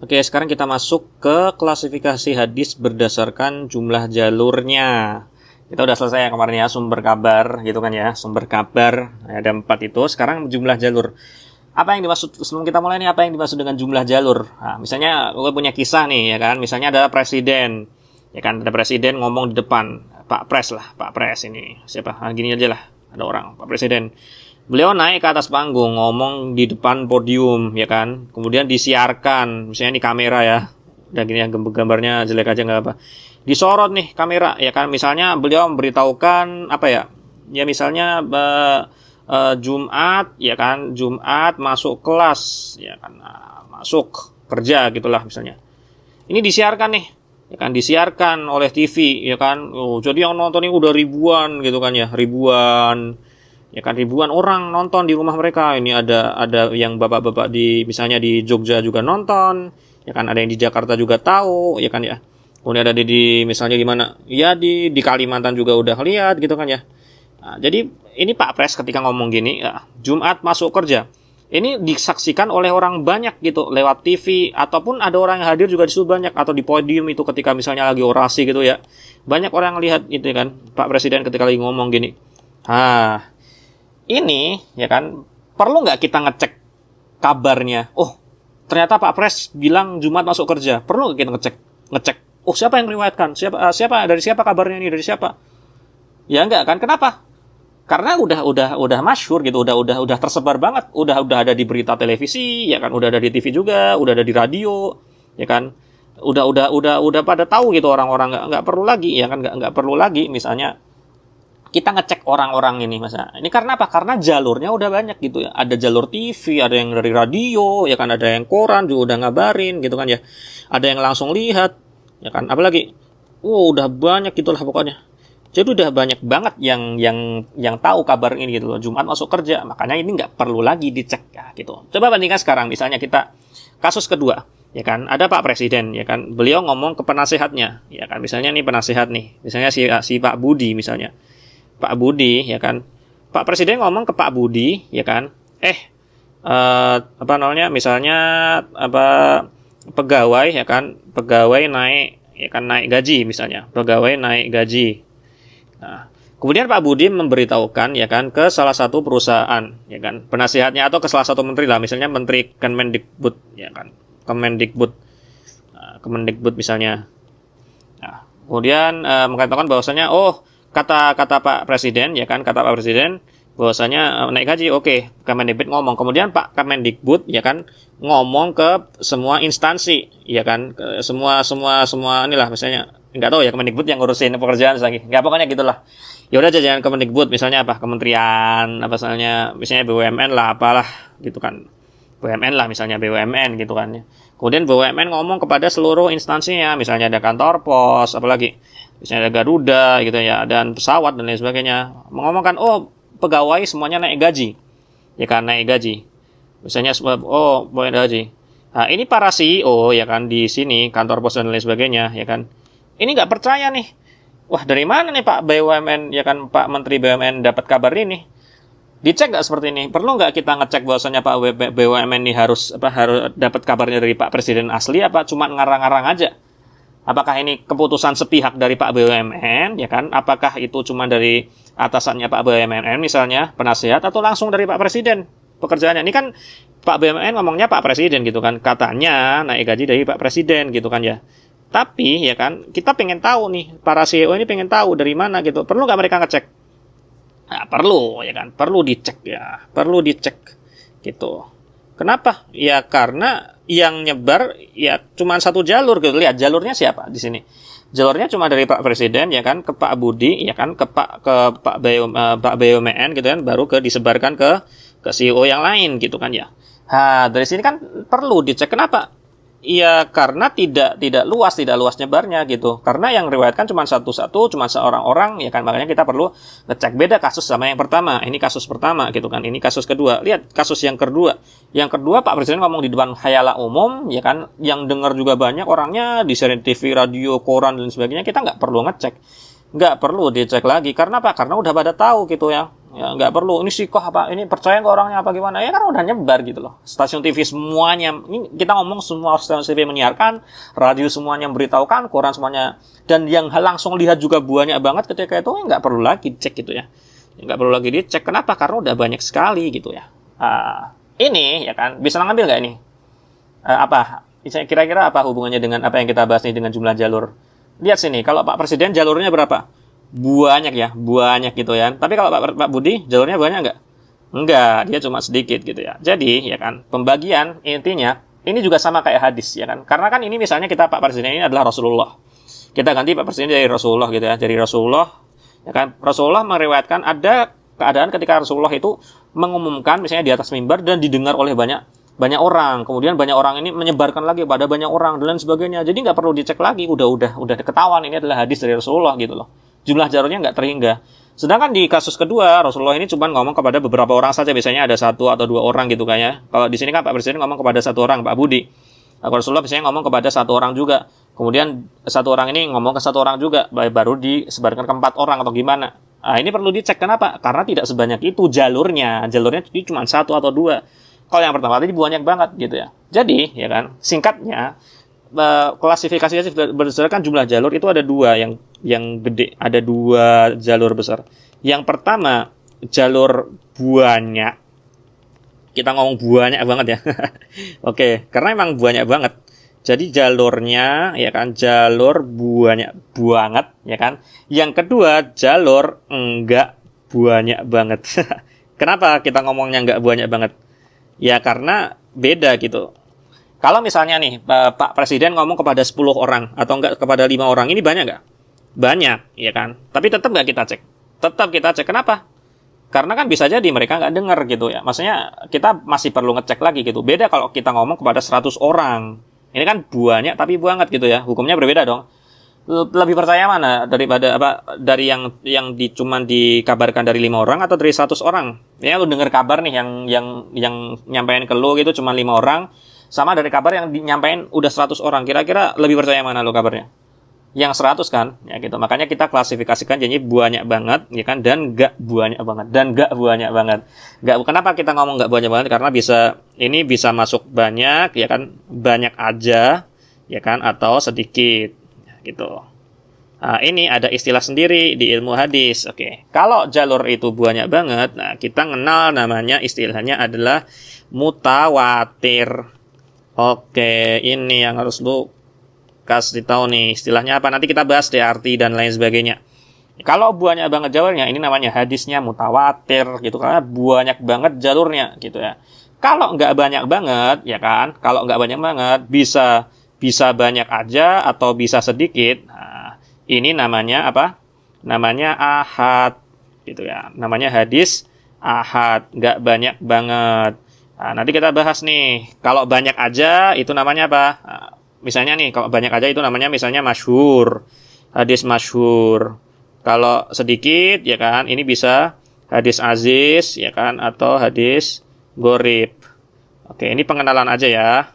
Oke, sekarang kita masuk ke klasifikasi hadis berdasarkan jumlah jalurnya. Kita udah selesai ya kemarin ya, sumber kabar gitu kan ya, sumber kabar ada 4 itu. Sekarang jumlah jalur. Apa yang dimaksud, sebelum kita mulai nih, apa yang dimaksud dengan jumlah jalur? Nah, misalnya gue punya kisah nih ya kan, misalnya ada presiden, ya kan, ada presiden ngomong di depan, Pak Pres lah, Pak Pres ini siapa? Nah, gini aja lah, ada orang Pak Presiden. Beliau naik ke atas panggung, ngomong di depan podium, ya kan. Kemudian disiarkan, misalnya di kamera ya. Udah gini ya, gambarnya jelek aja nggak apa. Disorot nih kamera, ya kan. Misalnya beliau memberitahukan apa ya? Ya misalnya Jumat, ya kan. Jumat masuk kelas, ya kan. Nah, masuk kerja gitulah misalnya. Ini disiarkan nih, ya kan, disiarkan oleh TV, ya kan. Oh, jadi yang nonton ini udah ribuan gitu kan ya, ribuan. Ya kan, ribuan orang nonton di rumah mereka. Ini ada yang bapak-bapak di misalnya di Jogja juga nonton, ya kan, ada yang di Jakarta juga tahu, ya kan ya. Kemudian ada di misalnya di mana? Ya di Kalimantan juga udah lihat gitu kan ya. Nah, jadi ini Pak Pres ketika ngomong gini, ya, Jumat masuk kerja. Ini disaksikan oleh orang banyak gitu lewat TV, ataupun ada orang yang hadir juga di situ banyak, atau di podium itu ketika misalnya lagi orasi gitu ya. Banyak orang yang lihat itu kan Pak Presiden ketika lagi ngomong gini. Ini ya kan, perlu nggak kita ngecek kabarnya? Oh, ternyata Pak Pres bilang Jumat masuk kerja. Perlu nggak kita ngecek? Oh, siapa yang meriwayatkan? Siapa dari siapa kabarnya ini? Dari siapa? Ya enggak kan? Kenapa? Karena udah masyhur gitu, udah tersebar banget, udah ada di berita televisi, ya kan, udah ada di TV juga, udah ada di radio, ya kan, udah pada tahu gitu orang-orang, nggak perlu lagi, ya kan, nggak perlu lagi misalnya kita ngecek orang-orang ini, masa ini karena apa? Karena jalurnya udah banyak gitu ya. Ada jalur TV, ada yang dari radio, ya kan, ada yang koran juga udah ngabarin gitu kan ya. Ada yang langsung lihat, ya kan. Apalagi, udah banyak gitulah pokoknya. Jadi udah banyak banget yang tahu kabar ini gitu loh. Jumat masuk kerja, makanya ini nggak perlu lagi dicek ya, gitu. Coba bandingkan sekarang, misalnya kita kasus kedua, ya kan, ada Pak Presiden, ya kan, beliau ngomong ke penasehatnya, ya kan, misalnya nih penasehat nih, misalnya si Pak Budi misalnya. Pak Budi, ya kan, Pak Presiden ngomong ke Pak Budi, ya kan, apa namanya, misalnya apa, pegawai, ya kan, pegawai naik, ya kan, naik gaji misalnya, pegawai naik gaji. Nah, kemudian Pak Budi memberitahukan, ya kan, ke salah satu perusahaan, ya kan, penasihatnya, atau ke salah satu menteri lah, misalnya Menteri Kemendikbud, ya kan, Kemendikbud misalnya. Nah, kemudian mengatakan bahwasanya, kata Pak Presiden, ya kan, kata Pak Presiden bahwasanya naik gaji, oke, Kemendikbud ngomong. Kemudian Pak Kemendikbud, ya kan, ngomong ke semua instansi, ya kan, ke semua inilah, misalnya nggak tahu ya, Kemendikbud yang ngurusin pekerjaan lagi, nggak, pokoknya gitulah. Ya udah aja, jangan Kemendikbud, misalnya apa, kementerian apa, misalnya BUMN lah, apalah gitu kan, BUMN lah misalnya, BUMN gitu kan ya. Kemudian BUMN ngomong kepada seluruh instansinya, misalnya ada kantor pos, apalagi misalnya ada Garuda gitu ya, dan pesawat dan lain sebagainya, mengomongkan, pegawai semuanya naik gaji, ya kan, naik gaji, misalnya, boleh gaji. Nah, ini para CEO, ya kan, di sini kantor pos dan lain sebagainya, ya kan, ini nggak percaya nih, wah, dari mana nih Pak BUMN, ya kan, Pak Menteri BUMN dapat kabar ini? Dicek nggak seperti ini? Perlu nggak kita ngecek bahwasanya Pak BUMN ini harus dapat kabarnya dari Pak Presiden asli, apa cuma ngarang-ngarang aja? Apakah ini keputusan sepihak dari Pak BUMN, ya kan? Apakah itu cuma dari atasannya Pak BUMN misalnya, penasihat, atau langsung dari Pak Presiden pekerjaannya? Ini kan Pak BUMN ngomongnya Pak Presiden gitu kan, katanya naik gaji dari Pak Presiden gitu kan ya. Tapi ya kan, kita pengen tahu nih, para CEO ini pengen tahu dari mana gitu. Perlu nggak mereka ngecek? Nah, perlu, ya kan, perlu dicek ya, perlu dicek gitu. Kenapa? Ya karena yang nyebar ya cuma satu jalur gitu. Lihat jalurnya siapa di sini. Jalurnya cuma dari Pak Presiden, ya kan, ke Pak Budi, ya kan, ke Pak BUMN gitu kan, baru disebarkan ke CEO yang lain gitu kan ya. Dari sini kan perlu dicek. Kenapa? Ya karena tidak luas nyebarnya gitu. Karena yang riwayatkan cuma cuma seorang orang, ya kan, makanya kita perlu ngecek. Beda kasus sama yang pertama. Ini kasus pertama gitu kan. Ini kasus kedua. Lihat kasus yang kedua. Yang kedua Pak Presiden ngomong di depan khayala umum, ya kan, yang dengar juga banyak orangnya, di siaran TV, radio, koran dan sebagainya. Kita nggak perlu ngecek. Nggak perlu dicek lagi. Karena apa? Karena udah pada tahu gitu ya. Ya, nggak perlu. Ini sikoh apa? Ini percaya nggak orangnya apa gimana? Ya kan udah nyebar gitu loh. Stasiun TV semuanya. Ini kita ngomong semua stasiun TV menyiarkan, radio semuanya memberitahukan, koran semuanya. Dan yang langsung lihat juga banyak banget ketika itu, ya nggak perlu lagi cek gitu ya. Nggak perlu lagi dicek. Kenapa? Karena udah banyak sekali gitu ya. Ini ya kan bisa ngambil nggak ini? Apa? Kira-kira apa hubungannya dengan apa yang kita bahas nih dengan jumlah jalur? Lihat sini, kalau Pak Presiden jalurnya berapa? Banyak ya, banyak gitu ya. Tapi kalau Pak Budi jalurnya banyak nggak? Enggak, dia cuma sedikit gitu ya. Jadi ya kan, pembagian intinya ini juga sama kayak hadis ya kan. Karena kan ini misalnya kita Pak Presiden ini adalah Rasulullah. Kita ganti Pak Presiden dari Rasulullah gitu ya. Dari Rasulullah ya kan. Rasulullah meriwayatkan ada keadaan ketika Rasulullah itu mengumumkan misalnya di atas mimbar dan didengar oleh banyak orang. Kemudian banyak orang ini menyebarkan lagi pada banyak orang dan lain sebagainya. Jadi nggak perlu dicek lagi, udah ketahuan ini adalah hadis dari Rasulullah gitu loh. Jumlah jalurnya nggak terhingga. Sedangkan di kasus kedua, Rasulullah ini cuma ngomong kepada beberapa orang saja, biasanya ada 1 atau 2 orang gitu kayaknya. Kalau di sini kan Pak Presiden ngomong kepada 1 orang, Pak Budi. Rasulullah biasanya ngomong kepada 1 orang juga. Kemudian 1 orang ini ngomong ke 1 orang juga, baru disebarkan ke 4 orang atau gimana. Nah, ini perlu dicek. Kenapa? Karena tidak sebanyak itu jalurnya. Jalurnya cuma 1 atau 2. Kalau yang pertama tadi banyak banget gitu ya. Jadi, ya kan, singkatnya, klasifikasinya berdasarkan jumlah jalur itu ada 2 yang gede, ada 2 jalur besar. Yang pertama jalur banyak. Kita ngomong banyak banget ya. Oke, karena emang banyak banget. Jadi jalurnya ya kan jalur banyak banget ya kan. Yang kedua jalur enggak banyak banget. Kenapa kita ngomongnya enggak banyak banget? Ya karena beda gitu. Kalau misalnya nih Pak Presiden ngomong kepada 10 orang atau enggak kepada 5 orang, ini banyak nggak? Banyak, ya kan? Tapi tetap nggak kita cek. Tetap kita cek. Kenapa? Karena kan bisa jadi mereka nggak dengar gitu ya. Maksudnya kita masih perlu ngecek lagi gitu. Beda kalau kita ngomong kepada 100 orang. Ini kan banyak tapi banget gitu ya. Hukumnya berbeda dong. Lebih percaya mana daripada dari yang cuman dikabarkan dari 5 orang atau dari 100 orang? Ya lu dengar kabar nih yang nyampein ke lu gitu cuma 5 orang. Sama dari kabar yang dinyampain udah 100 orang. Kira-kira lebih percaya mana lo kabarnya? Yang 100 kan? Ya gitu. Makanya kita klasifikasikan jadi banyak banget, ya kan? Dan gak banyak banget. Dan gak banyak banget. Kenapa kita ngomong gak banyak banget? Karena ini bisa masuk banyak, ya kan? Banyak aja, ya kan? Atau sedikit. Ya, gitu. Nah, ini ada istilah sendiri di ilmu hadis. Oke. Kalau jalur itu banyak banget, nah kita kenal namanya istilahnya adalah mutawatir. Oke, ini yang harus lu kasih tahu nih istilahnya apa. Nanti kita bahas deh arti dan lain sebagainya. Kalau banyak banget jalurnya, ini namanya hadisnya mutawatir gitu karena banyak banget jalurnya gitu ya. Kalau nggak banyak banget, ya kan? Kalau nggak banyak banget, bisa banyak aja atau bisa sedikit. Nah, ini namanya apa? Namanya ahad gitu ya. Namanya hadis ahad, nggak banyak banget. Nah, nanti kita bahas nih, kalau banyak aja itu namanya apa? Nah, misalnya nih, kalau banyak aja itu namanya misalnya masyhur, hadis masyhur. Kalau sedikit, ya kan, ini bisa hadis aziz, ya kan, atau hadis gharib. Oke, ini pengenalan aja ya.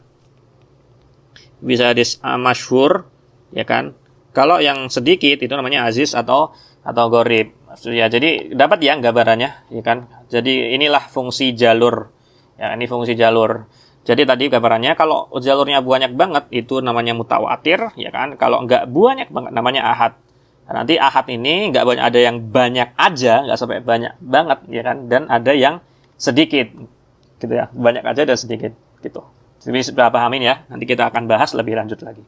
Bisa hadis masyhur, ya kan. Kalau yang sedikit itu namanya aziz atau gharib. Ya, jadi dapat ya gambarannya, ya kan. Jadi inilah fungsi jalur. Ya, ini fungsi jalur. Jadi tadi gambarannya kalau jalurnya banyak banget itu namanya mutawatir, ya kan? Kalau nggak banyak banget namanya ahad. Nah, nanti ahad ini nggak banyak, ada yang banyak aja, nggak sampai banyak banget, ya kan? Dan ada yang sedikit, gitu ya. Banyak aja dan sedikit, gitu. Jadi sudah pahamin ya. Nanti kita akan bahas lebih lanjut lagi.